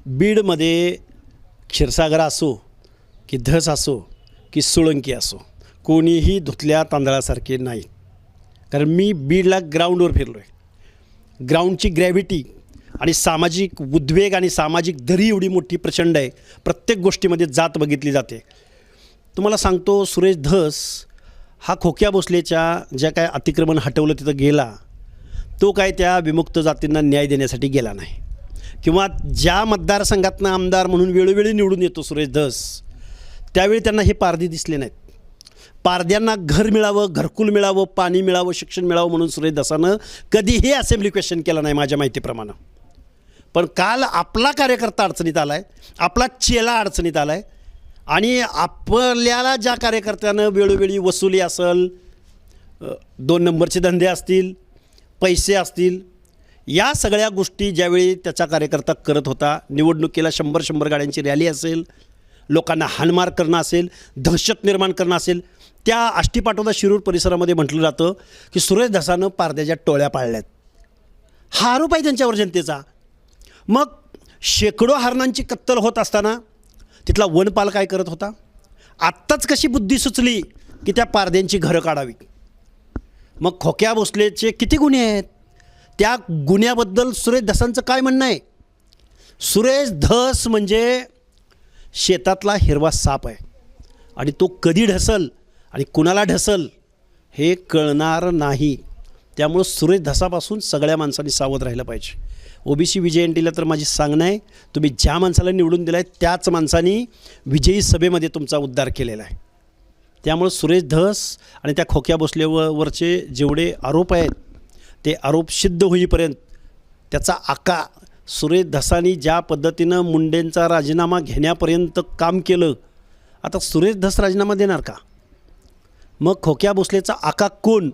बीडमध्ये क्षीरसागर असो की धस असो की सोळंकी असो, कोणीही धुतल्या तांदळासारखे नाही. कारण मी बीडला ग्राउंडवर फिरलो आहे. ग्राउंडची ग्रॅव्हिटी आणि सामाजिक उद्वेग आणि सामाजिक दरी एवढी मोठी प्रचंड आहे. प्रत्येक गोष्टीमध्ये जात बघितली जाते. तुम्हाला सांगतो, सुरेश धस हा खोक्या भोसलेच्या ज्या काय अतिक्रमण हटवलं तिथं गेला, तो काय त्या विमुक्त जातींना न्याय देण्यासाठी गेला नाही. किंवा ज्या मतदारसंघातनं आमदार म्हणून वेळोवेळी निवडून येतो सुरेश धस, त्यावेळी त्यांना हे पारधी दिसले नाहीत. पारध्यांना घर मिळावं, घरकुल मिळावं, पाणी मिळावं, शिक्षण मिळावं म्हणून सुरेश धसानं कधीही असेंब्ली क्वेश्चन केला नाही माझ्या माहितीप्रमाणे. पण काल आपला कार्यकर्ता अडचणीत आला आहे, आपला चेला अडचणीत आला आहे आणि आपल्याला ज्या कार्यकर्त्यानं वेळोवेळी वसुली असेल, 2 नंबरचे धंदे असतील, पैसे असतील, या सगळ्या गोष्टी ज्यावेळी त्याचा कार्यकर्ता करत होता, निवडणुकीला 100 गाड्यांची रॅली असेल, लोकांना हाणमार करणं असेल, दहशत निर्माण करणं असेल, त्या आष्टीपाटोदा शिरूर परिसरामध्ये म्हटलं जातं की सुरेश धसानं पारध्याच्या टोळ्या पाळल्यात. हा आरोप आहे त्यांच्यावर जनतेचा. मग शेकडो हरणांची कत्तल होत असताना तिथला वनपाल काय करत होता? आत्ताच कशी बुद्धी सुचली की त्या पारध्यांची घरं काढावी? मग खोक्या भोसलेचे किती गुन्हे आहेत? त्या गुन्ह्याबद्दल सुरेश धसांचं काय म्हणणं आहे? सुरेश धस म्हणजे शेतातला हिरवा साप आहे आणि तो कधी ढसल आणि कुणाला ढसल हे कळणार नाही. त्यामुळं सुरेश धसापासून सगळ्या माणसांनी सावध राहिलं पाहिजे. ओबीसी विजयंतीला तर माझी सांगणं आहे, तुम्ही ज्या माणसाला निवडून दिला आहे त्याच माणसांनी विजयी सभेमध्ये तुमचा उद्धार केलेला आहे. त्यामुळं सुरेश धस आणि त्या खोक्या भोसलेवरचे जेवढे आरोप आहेत ते आरोप सिद्ध होईपर्यंत त्याचा आका सुरेश धसांनी ज्या पद्धतीनं मुंडेंचा राजीनामा घेण्यापर्यंत काम केलं, आता सुरेश धस राजीनामा देणार का? मग खोक्या भोसलेचा आका कोण,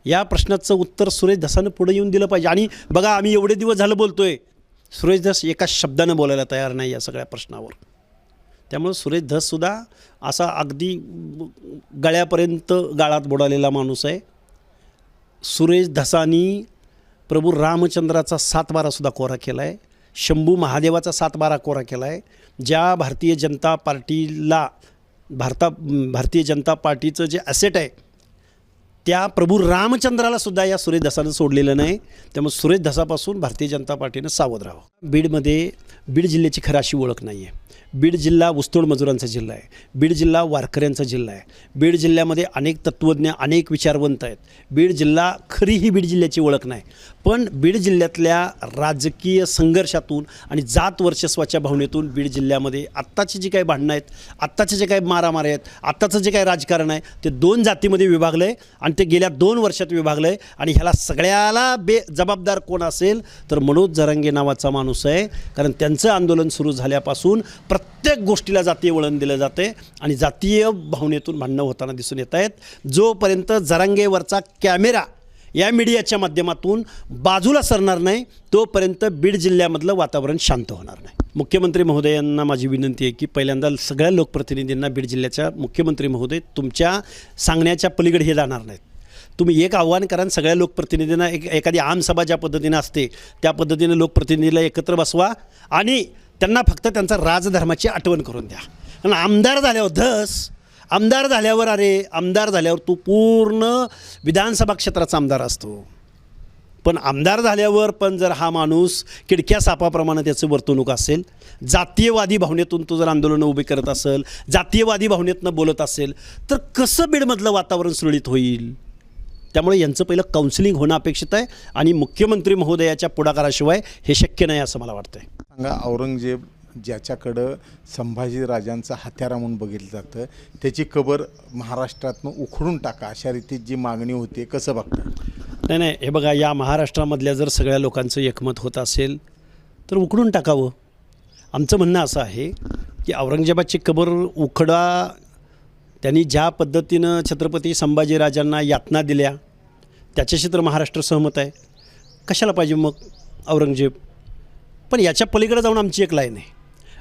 या प्रश्नाचं उत्तर सुरेश धसानं पुढे येऊन दिलं पाहिजे. आणि बघा, आम्ही एवढे दिवस झालं बोलतो आहे, सुरेश धस एका शब्दानं बोलायला तयार नाही या सगळ्या प्रश्नावर. त्यामुळे सुरेश धससुद्धा असा अगदी गळ्यापर्यंत गाळात बुडालेला माणूस आहे. सुरेश धसांनी प्रभू रामचंद्राचा 7-12 कोरा केला आहे, शंभू महादेवाचा 7-12 कोरा केला आहे. ज्या भारतीय जनता पार्टीला भारतीय जनता पार्टीचं जे ॲसेट आहे त्या प्रभू रामचंद्राला सुद्धा या सुरेश धसानं सोडलेलं नाही. त्यामुळे सुरेश धसापासून भारतीय जनता पार्टीनं सावध राहावं. बीड जिल्ह्याची खरं अशी ओळख नाही आहे. बीड जिल्हा ऊसतोड मजुरांचा जिल्हा आहे. बीड जिल्हा वारकऱ्यांचा जिल्हा आहे. बीड जिल्ह्यामध्ये अनेक तत्त्वज्ञ, अनेक विचारवंत आहेत. बीड जिल्हा खरी ही बीड जिल्ह्याची ओळख नाही. पण बीड जिल्ह्यातल्या राजकीय संघर्षातून आणि जात वर्चस्वाच्या भावनेतून बीड जिल्ह्यामध्ये आत्ताची जी काही भांडणं आहेत, आत्ताचे जे काही मारामारी आहेत, आत्ताचं जे काही राजकारण आहे ते 2 जातीमध्ये विभागलं आहे आणि ते गेल्या 2 वर्षात विभागलं आहे. आणि ह्याला सगळ्याला जबाबदार कोण असेल तर मनोज जरांगे नावाचा माणूस आहे. कारण त्यांचं आंदोलन सुरू झाल्यापासून प्रत्येक गोष्टीला जातीय वळण दिलं जाते आणि जातीय भावनेतून भांडणं होताना दिसून येत आहेत. जोपर्यंत जरांगेवरचा कॅमेरा या मीडियाच्या माध्यमातून बाजूला सरणार नाही तोपर्यंत बीड जिल्ह्यामधलं वातावरण शांत होणार नाही. मुख्यमंत्री महोदयांना माझी विनंती आहे की पहिल्यांदा सगळ्या लोकप्रतिनिधींना बीड जिल्ह्याच्या मुख्यमंत्री महोदय तुमच्या सांगण्याच्या पलीकडे हे जाणार नाहीत. तुम्ही एक आव्हान करा, सगळ्या लोकप्रतिनिधींना एखादी आमसभा ज्या पद्धतीनं असते त्या पद्धतीनं लोकप्रतिनिधीला एकत्र बसवा आणि त्यांना फक्त त्यांचा राजधर्माची आठवण करून द्या. कारण आमदार झाल्यावर तू पूर्ण विधानसभा क्षेत्राचा आमदार असतो. पण आमदार झाल्यावर पण जर हा माणूस किडक्या सापाप्रमाणे त्याचं वर्तणूक असेल, जातीयवादी भावनेतून तो जर आंदोलनं उभी करत असेल, जातीयवादी भावनेतनं बोलत असेल, तर कसं बीडमधलं वातावरण सुरळीत होईल? त्यामुळे यांचं पहिलं काउन्सिलिंग होणं अपेक्षित आहे आणि मुख्यमंत्री महोदयाच्या पुढाकाराशिवाय हे शक्य नाही असं मला वाटतं. सांगा, औरंगजेब ज्याच्याकडं संभाजीराजांचा हत्यारा म्हणून बघितलं जातं त्याची कबर महाराष्ट्रातनं उखडून टाका अशा रीतीत जी मागणी होती, कसं बघता? नाही, हे बघा, या महाराष्ट्रामधल्या जर सगळ्या लोकांचं एकमत होत असेल तर उखडून टाकावं. आमचं म्हणणं असं आहे की औरंगजेबाची कबर उखडा. त्यांनी ज्या पद्धतीनं छत्रपती संभाजीराजांना यातना दिल्या त्याच्याशी तर महाराष्ट्र सहमत आहे. कशाला पाहिजे मग औरंगजेब? पण याच्या पलीकडे जाऊन आमची एक लाईन आहे.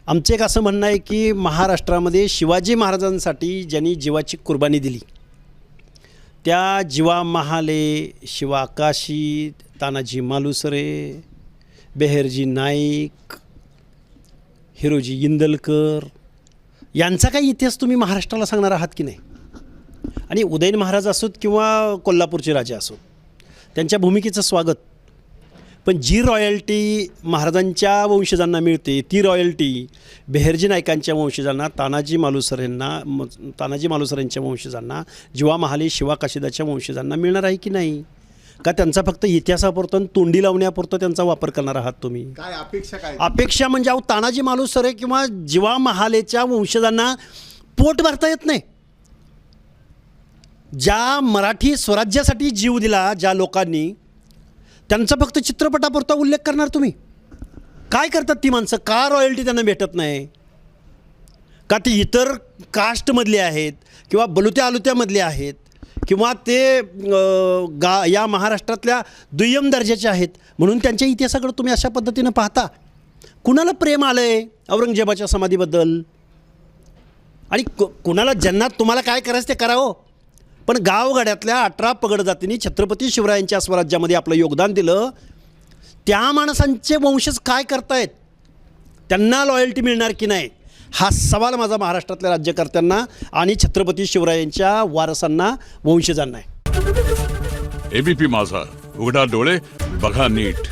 आमचं एक असं म्हणणं आहे की महाराष्ट्रामध्ये शिवाजी महाराजांसाठी ज्यांनी जीवाची कुर्बानी दिली त्या जीवा महाले, शिवा आकाशी, तानाजी मालुसरे, बेहेरजी नाईक, हिरोजी इंदलकर यांचा काही इतिहास तुम्ही महाराष्ट्राला सांगणार आहात की नाही? आणि उदयन महाराज असोत किंवा कोल्हापूरचे राजे असोत, त्यांच्या भूमिकेचं स्वागत, पण जी रॉयल्टी महाराजांच्या वंशजांना मिळते ती रॉयल्टी बेहरजी नायकांच्या वंशजांना, तानाजी मालुसर यांच्या वंशजांना, जीवा महाले शिवा काशीदाच्या वंशजांना मिळणार आहे की नाही? का त्यांचा फक्त इतिहासापुरतं आणि तोंडी लावण्यापुरतं त्यांचा वापर करणार आहात तुम्ही? काय अपेक्षा काय? अपेक्षा म्हणजे अहो तानाजी मालुसरे किंवा जीवा महालेच्या वंशजांना पोट भरता येत नाही. ज्या मराठी स्वराज्यासाठी जीव दिला ज्या लोकांनी, त्यांचा फक्त चित्रपटापुरता उल्लेख करणार तुम्ही? काय करतात ती माणसं? का रॉयल्टी त्यांना भेटत नाही? का ती इतर कास्टमधली आहेत किंवा बलुत्या आलुत्यामधले आहेत किंवा ते या महाराष्ट्रातल्या दुय्यम दर्जाचे आहेत म्हणून त्यांच्या इतिहासाकडे तुम्ही अशा पद्धतीनं पाहता? कुणाला प्रेम आलं आहे औरंगजेबाच्या समाधीबद्दल? आणि कुणाला जन्नात तुम्हाला काय करायचं ते करावं, पण गावगाड्यातल्या 18 पगड जातींनी छत्रपती शिवरायांच्या स्वराज्यामध्ये आपलं योगदान दिलं. त्या माणसांचे वंशज काय करतायत? त्यांना लॉयल्टी मिळणार की नाही? हा सवाल माझा महाराष्ट्रातल्या राज्यकर्त्यांना आणि छत्रपती शिवरायांच्या वारसांना, वंशजांना आहे. एबीपी माझा, उघडा डोळे बघा नीट.